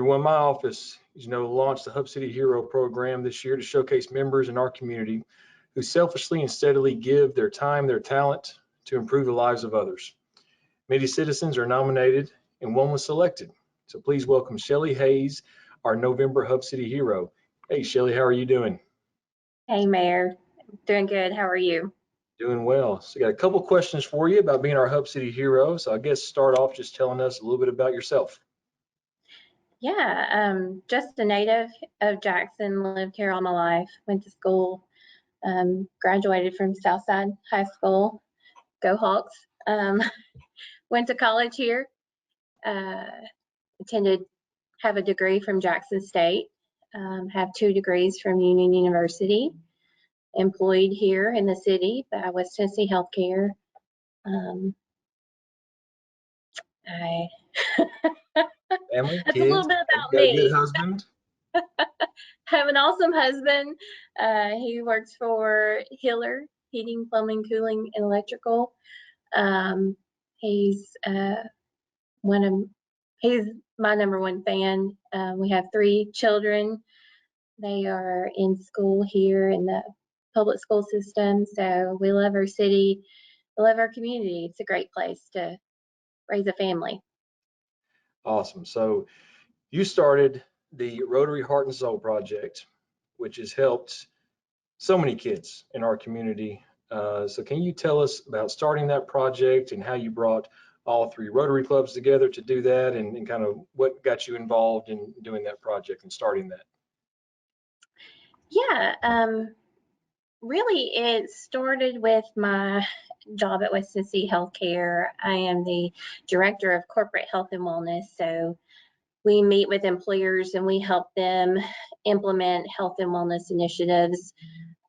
everyone, my office, launched the Hub City Hero program this year to showcase members in our community who selfishly and steadily give their time, their talent to improve the lives of others. Many citizens are nominated and one was selected. So please welcome Shelley Hayes, our November Hub City Hero. Hey, Shelley, how are you doing? Hey, Mayor. Doing good. How are you? Doing well. So I got a couple questions for you about being our Hub City Hero. So I guess start off just telling us a little bit about yourself. Yeah, just a native of Jackson, lived here all my life, went to school, graduated from Southside High School, go Hawks, went to college here, have a degree from Jackson State, have 2 degrees from Union University, employed here in the city by West Tennessee Healthcare. Family, That's kids, a little bit about got a me. good husband. Have an awesome husband. He works for Hiller Heating, Plumbing, Cooling, and Electrical. He's he's my #1 fan. We have 3 children. They are in school here in the public school system. So we love our city. We love our community. It's a great place to raise a family. Awesome. So you started the Rotary Heart and Soul Project, which has helped so many kids in our community. So can you tell us about starting that project and how you brought all 3 Rotary clubs together to do that, and kind of what got you involved in doing that project and starting that? Yeah, really it started with my job at West Tennessee Healthcare. I am the Director of Corporate Health and Wellness. So we meet with employers and we help them implement health and wellness initiatives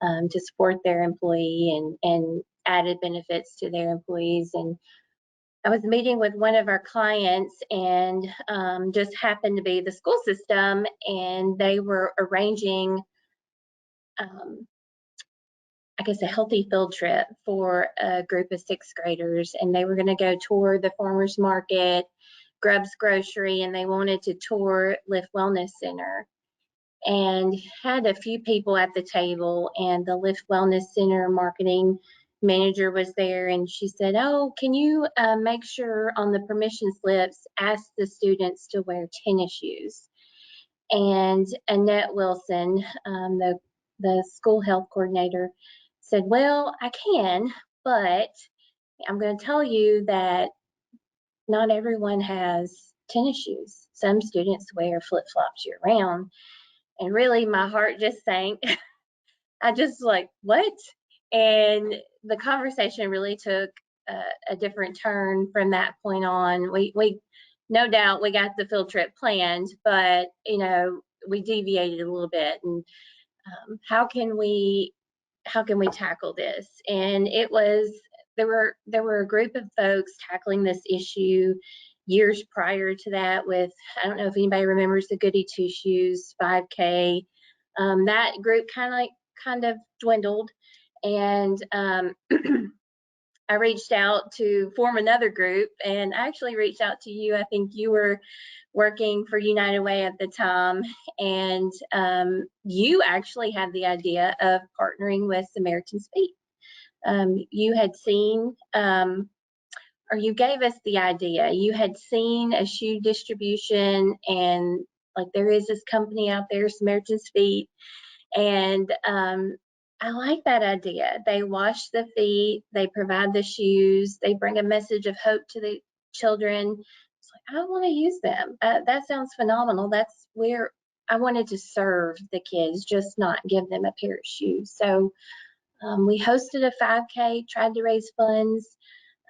to support their employee and added benefits to their employees. And I was meeting with one of our clients and just happened to be the school system, and they were arranging I guess a healthy field trip for a group of 6th graders, and they were going to go tour the farmers market, Grubbs Grocery, and they wanted to tour Lift Wellness Center, and had a few people at the table, and the Lift Wellness Center marketing manager was there, and she said, oh, can you make sure on the permission slips ask the students to wear tennis shoes? And Annette Wilson, the school health coordinator, said, well, I can, but I'm going to tell you that not everyone has tennis shoes. Some students wear flip-flops year-round. And really, my heart just sank. I just like, what? And the conversation really took a different turn from that point on. We no doubt we got the field trip planned, but we deviated a little bit. And how can we tackle this? And there were a group of folks tackling this issue years prior to that with, I don't know if anybody remembers the Goody Two Shoes 5K. That group kind of dwindled, and I reached out to form another group, and I actually reached out to you. I think you were working for United Way at the time, and you actually had the idea of partnering with Samaritan's Feet. You had seen, or you gave us the idea, you had seen a shoe distribution, and like there is this company out there, Samaritan's Feet, and I like that idea. They wash the feet, they provide the shoes, they bring a message of hope to the children. It's like, I want to use them. That sounds phenomenal. That's where I wanted to serve the kids, just not give them a pair of shoes. So we hosted a 5K, tried to raise funds.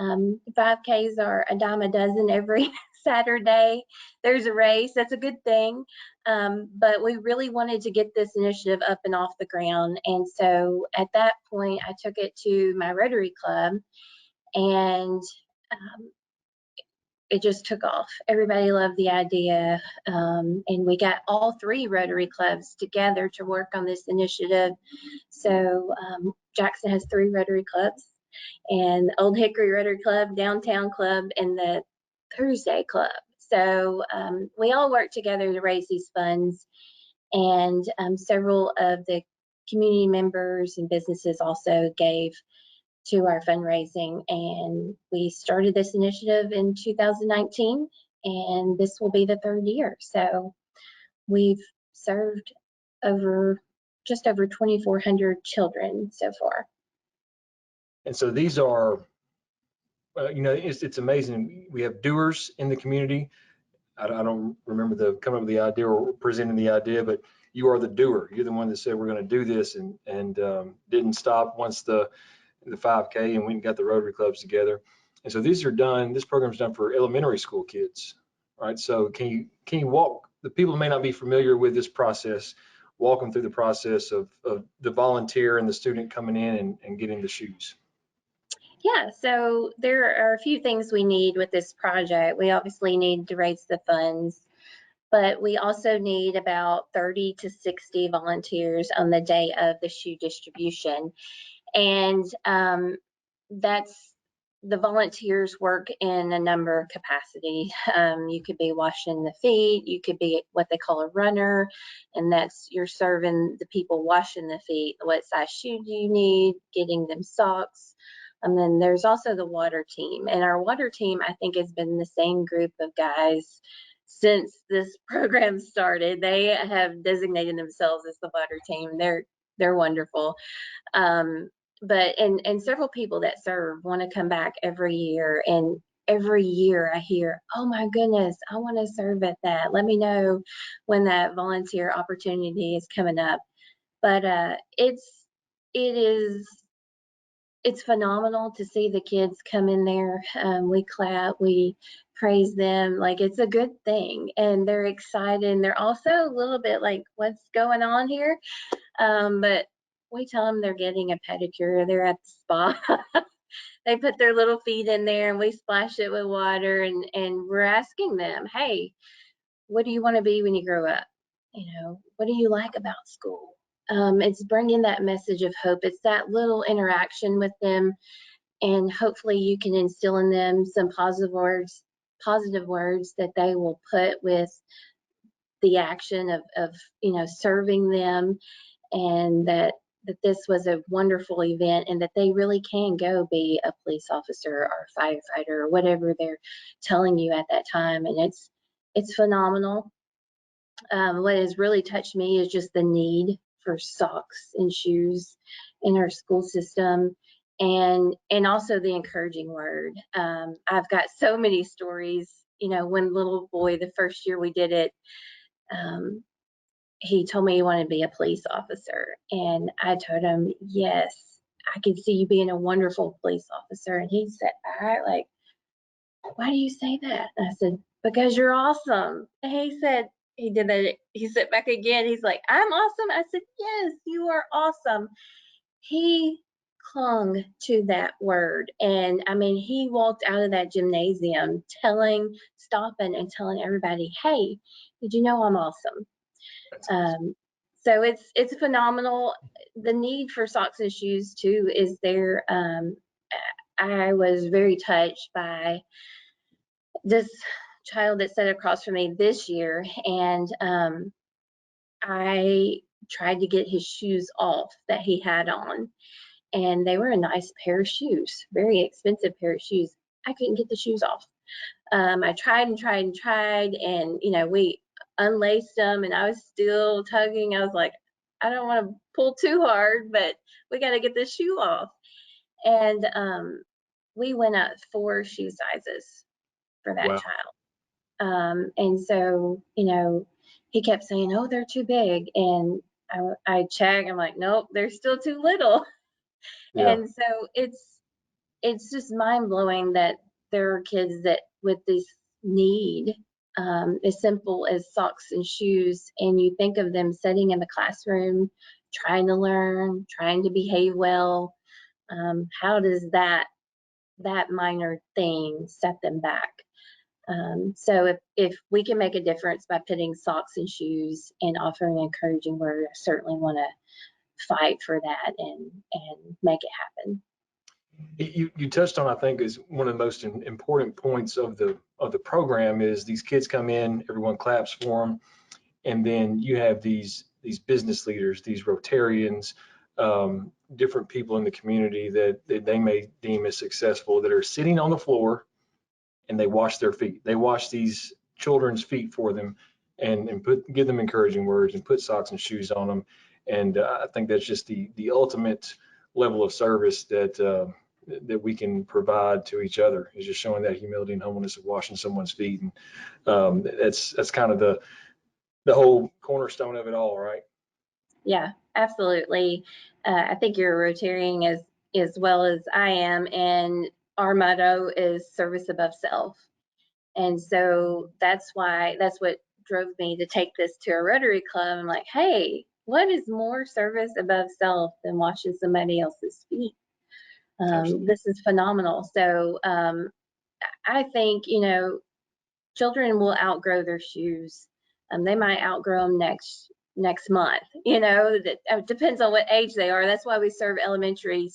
5Ks are a dime a dozen every Saturday. There's a race. That's a good thing. But we really wanted to get this initiative up and off the ground. And so at that point, I took it to my Rotary Club, and it just took off. Everybody loved the idea. And we got all 3 Rotary Clubs together to work on this initiative. So Jackson has 3 Rotary Clubs, and Old Hickory Rotary Club, Downtown Club, and the Thursday Club. So we all worked together to raise these funds, and several of the community members and businesses also gave to our fundraising. And we started this initiative in 2019, and this will be the 3rd year. So we've served just over 2,400 children so far. And so these are, it's amazing. We have doers in the community. I don't remember coming up with the idea or presenting the idea, but you are the doer. You're the one that said we're going to do this, and didn't stop once the 5K and we got the Rotary Clubs together. And so this program's done for elementary school kids, right? So can you walk the people who may not be familiar with this process, walk them through the process of the volunteer and the student coming in and getting the shoes? Yeah, so there are a few things we need with this project. We obviously need to raise the funds, but we also need about 30 to 60 volunteers on the day of the shoe distribution. And that's the volunteers work in a number of capacity. You could be washing the feet, you could be what they call a runner, and that's you're serving the people washing the feet. What size shoe do you need? Getting them socks. And then there's also the water team. And our water team, I think, has been the same group of guys since this program started. They have designated themselves as the water team. They're wonderful. And several people that serve want to come back every year. And every year I hear, oh my goodness, I want to serve at that. Let me know when that volunteer opportunity is coming up. But it's phenomenal to see the kids come in there. We clap, we praise them, like it's a good thing, and they're excited. And they're also a little bit like, what's going on here? But we tell them they're getting a pedicure. They're at the spa. They put their little feet in there, and we splash it with water, and we're asking them, hey, what do you want to be when you grow up? What do you like about school? It's bringing that message of hope. It's that little interaction with them, and hopefully you can instill in them some positive words that they will put with the action of serving them, and that this was a wonderful event, and that they really can go be a police officer or a firefighter or whatever they're telling you at that time. And it's phenomenal. What has really touched me is just the need for socks and shoes in our school system, and also the encouraging word. I've got so many stories. One little boy, the first year we did it, he told me he wanted to be a police officer, and I told him, yes, I can see you being a wonderful police officer. And he sat back like, why do you say that? And I said, because you're awesome. And he said, he did that. He sat back again. He's like, I'm awesome. I said, yes, you are awesome. He clung to that word. And I mean, he walked out of that gymnasium stopping and telling everybody, hey, did you know I'm awesome? So it's phenomenal. The need for socks and shoes too is there. I was very touched by this child that sat across from me this year, and I tried to get his shoes off that he had on, and they were a nice pair of shoes, very expensive pair of shoes. I couldn't get the shoes off. I tried and tried and tried, and we unlaced them, and I was still tugging. I was like, I don't want to pull too hard, but we got to get this shoe off. And we went up 4 shoe sizes for that Wow. child. And so, he kept saying, oh, they're too big. And I checked, I'm like, nope, they're still too little. Yeah. And so it's just mind blowing that there are kids that with this need, as simple as socks and shoes, and you think of them sitting in the classroom, trying to learn, trying to behave well. How does that minor thing set them back? So if we can make a difference by putting socks and shoes and offering an encouraging word, I certainly want to fight for that and make it happen. You touched on, I think, is one of the most important points of the program is these kids come in, everyone claps for them, and then you have these business leaders, these Rotarians, different people in the community that they may deem as successful that are sitting on the floor and they wash their feet. They wash these children's feet for them and give them encouraging words and put socks and shoes on them. And I think that's just the ultimate level of service that we can provide to each other, is just showing that humility and humbleness of washing someone's feet. And that's kind of the whole cornerstone of it all, right? Yeah, absolutely. I think you're a Rotarian as well as I am, and our motto is service above self. And so that's what drove me to take this to a Rotary Club. I'm like, hey, what is more service above self than washing somebody else's feet? Absolutely. This is phenomenal. So I think, children will outgrow their shoes. They might outgrow them next month. That depends on what age they are. That's why we serve elementary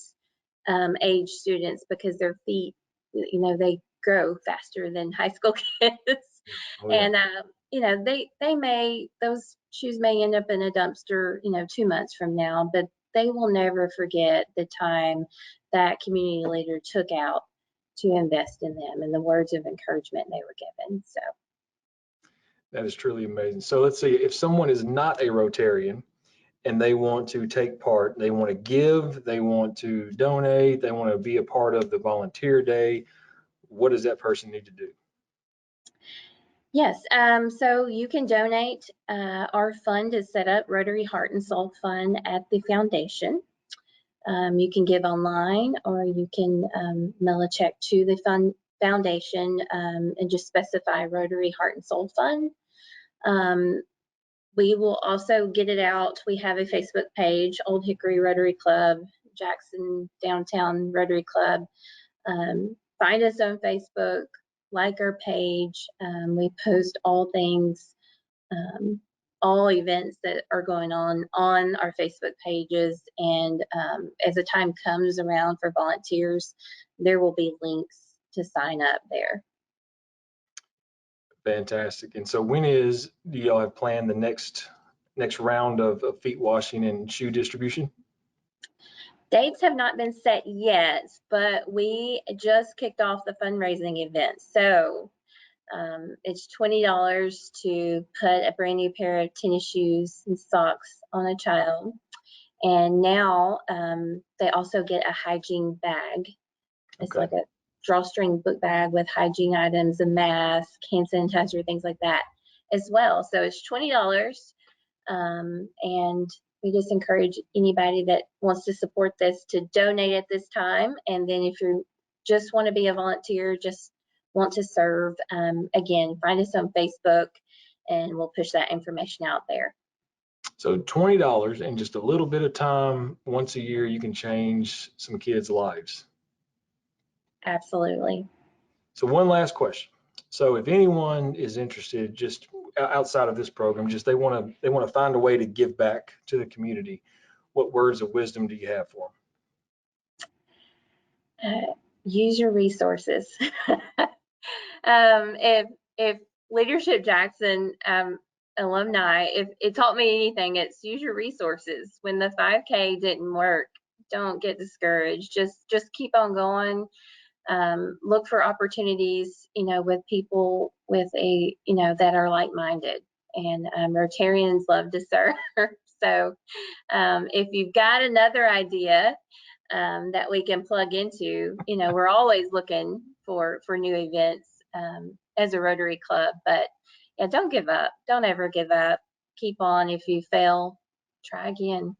age students, because their feet, they grow faster than high school kids. Oh yeah. And those shoes may end up in a dumpster, 2 months from now, but they will never forget the time that community leader took out to invest in them and the words of encouragement they were given. So That is truly amazing. So let's see, if someone is not a Rotarian and they want to take part, they want to give, they want to donate, they want to be a part of the volunteer day, what does that person need to do? yes, so you can donate. Our fund is set up, Rotary Heart and Soul Fund, at the foundation. You can give online, or you can mail a check to the foundation, and just specify Rotary Heart and Soul Fund. We will also get it out. We have a Facebook page, Old Hickory Rotary Club, Jackson Downtown Rotary Club. Find us on Facebook, like our page. We post all things, all events that are going on our Facebook pages. And as the time comes around for volunteers, there will be links to sign up there. Fantastic. And so do y'all have planned the next round of feet washing and shoe distribution? Dates have not been set yet, but we just kicked off the fundraising event. So it's $20 to put a brand new pair of tennis shoes and socks on a child. And now they also get a hygiene bag. It's Okay. like a drawstring book bag with hygiene items, a mask, hand sanitizer, things like that as well. So it's $20. And we just encourage anybody that wants to support this to donate at this time. And then if you just want to be a volunteer, just want to serve, again, find us on Facebook and we'll push that information out there. So $20 and just a little bit of time once a year, you can change some kids' lives. Absolutely. So one last question. So if anyone is interested, just outside of this program, just they want to find a way to give back to the community, what words of wisdom do you have for Use your resources. If Leadership Jackson alumni, if it taught me anything, it's use your resources. When the 5K didn't work, don't get discouraged. Just keep on going. Look for opportunities, with people with that are like-minded. And Rotarians love to serve. So if you've got another idea that we can plug into, we're always looking for new events as a Rotary Club. But yeah, don't give up. Don't ever give up. Keep on. If you fail, try again.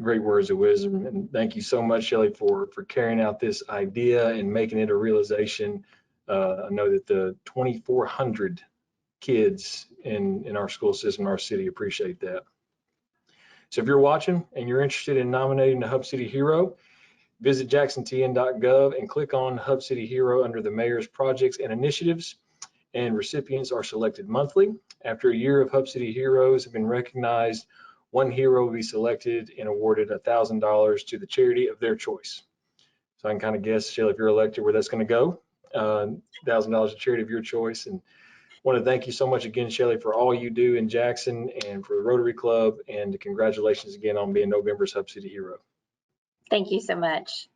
Great words of wisdom. And thank you so much, Shelley, for carrying out this idea and making it a realization. I know that the 2,400 kids in our school system, our city, appreciate that. So if you're watching and you're interested in nominating a Hub City Hero, visit jacksontn.gov and click on Hub City Hero under the Mayor's Projects and Initiatives, and recipients are selected monthly. After a year of Hub City Heroes have been recognized, one hero will be selected and awarded $1,000 to the charity of their choice. So I can kind of guess, Shelley, if you're elected, where that's going to go. $1,000 a charity of your choice. And want to thank you so much again, Shelley, for all you do in Jackson and for the Rotary Club. And congratulations again on being November's Hub City Hero. Thank you so much.